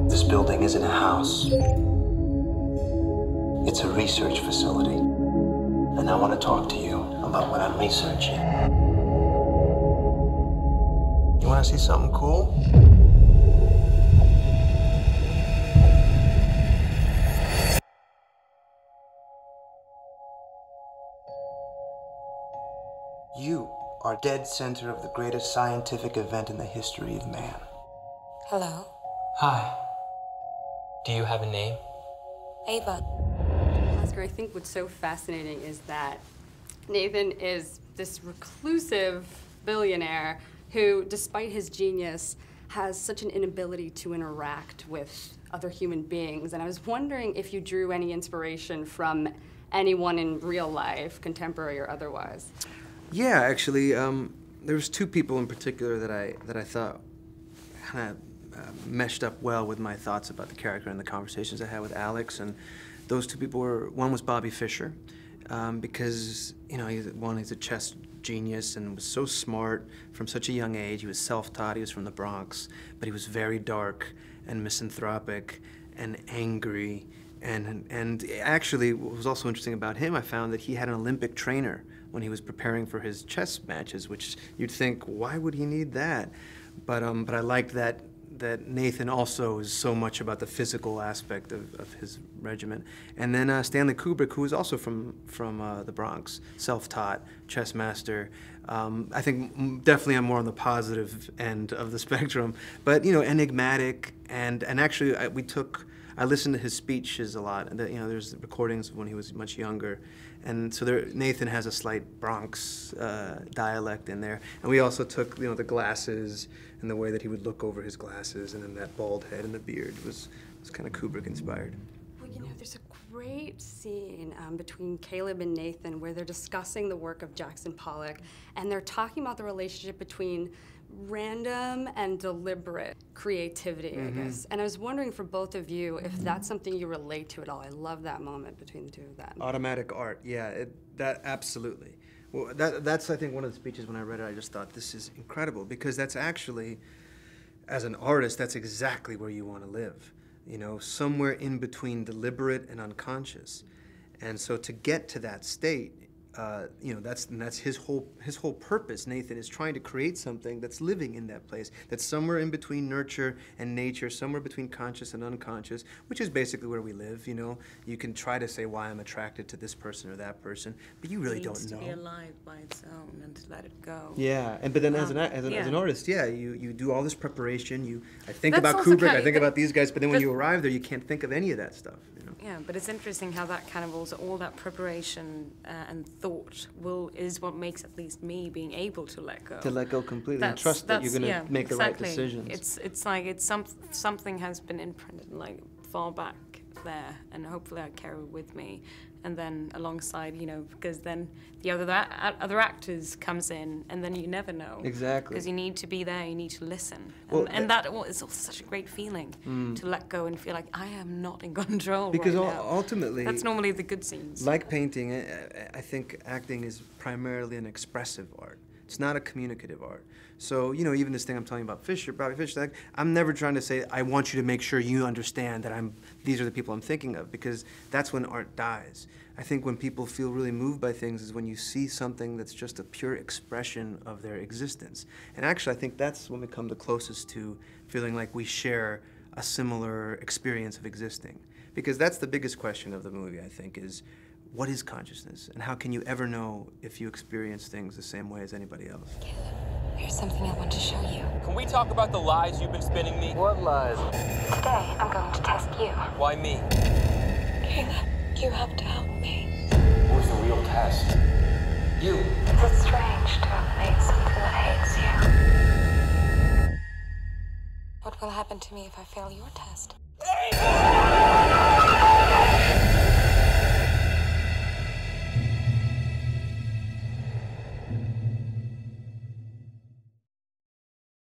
This building isn't a house. It's a research facility. And I want to talk to you about what I'm researching. You want to see something cool? You are dead center of the greatest scientific event in the history of man. Hello. Hi. Do you have a name? Ava. Oscar, I think what's so fascinating is that Nathan is this reclusive billionaire who, despite his genius, has such an inability to interact with other human beings. And I was wondering if you drew any inspiration from anyone in real life, contemporary or otherwise. Yeah, actually, there was two people in particular that I thought kind of meshed up well with my thoughts about the character and the conversations I had with Alex. And those two people were, one was Bobby Fischer, because, you know, he's a chess genius and was so smart from such a young age. He was self-taught, he was from the Bronx, but he was very dark and misanthropic and angry. And actually, what was also interesting about him, I found that he had an Olympic trainer when he was preparing for his chess matches, which you'd think, why would he need that? But I liked that Nathan also is so much about the physical aspect of his regiment. And then Stanley Kubrick, who is also from the Bronx, self-taught, chess master. I think definitely I'm more on the positive end of the spectrum, but, you know, enigmatic, and actually I listened to his speeches a lot, and you know, there's recordings when he was much younger, and so Nathan has a slight Bronx dialect in there, and we also took, you know, the glasses and the way that he would look over his glasses, and then that bald head and the beard was kind of Kubrick inspired. Well, you know, there's a great scene between Caleb and Nathan where they're discussing the work of Jackson Pollock, and they're talking about the relationship between random and deliberate creativity, I guess. And I was wondering for both of you if that's something you relate to at all. I love that moment between the two of them. Automatic art, yeah, that absolutely. Well, that's I think one of the speeches when I read it, I just thought this is incredible, because that's actually, as an artist, that's exactly where you want to live. You know, somewhere in between deliberate and unconscious. And so to get to that state, you know, that's his whole purpose. Nathan is trying to create something that's living in that place, that's somewhere in between nurture and nature, somewhere between conscious and unconscious, which is basically where we live. You know, you can try to say why I'm attracted to this person or that person, but you really don't know. It needs to be alive by its own and to let it go. Yeah, but then as an artist, yeah, you do all this preparation. I think That's about also Kubrick, kind I think about these guys, but then when you arrive there, you can't think of any of that stuff. You know? Yeah, but it's interesting how that kind of also, all that preparation and thought is what makes at least me being able to let go. To let go completely and trust that you're going to make the right decisions. It's like something has been imprinted like far back there, and hopefully I carry it with me. And then alongside, you know, because then the other actors comes in, and then you never know. Exactly. Because you need to be there, you need to listen. Well, and that is also such a great feeling, to let go and feel like I am not in control because right now. Ultimately, that's normally the good scenes. Like painting, I think acting is primarily an expressive art. It's not a communicative art. So, you know, even this thing I'm telling you about Bobby Fischer, like, I'm never trying to say, I want you to make sure you understand that these are the people I'm thinking of, because that's when art dies. I think when people feel really moved by things is when you see something that's just a pure expression of their existence. And actually, I think that's when we come the closest to feeling like we share a similar experience of existing. Because that's the biggest question of the movie, I think, is what is consciousness? And how can you ever know if you experience things the same way as anybody else? Caleb, here's something I want to show you. Can we talk about the lies you've been spinning me? What lies? Today, I'm going to test you. Why me? Caleb, you have to help me. What's the real test? You. Is it strange to have made something that hates you? What will happen to me if I fail your test?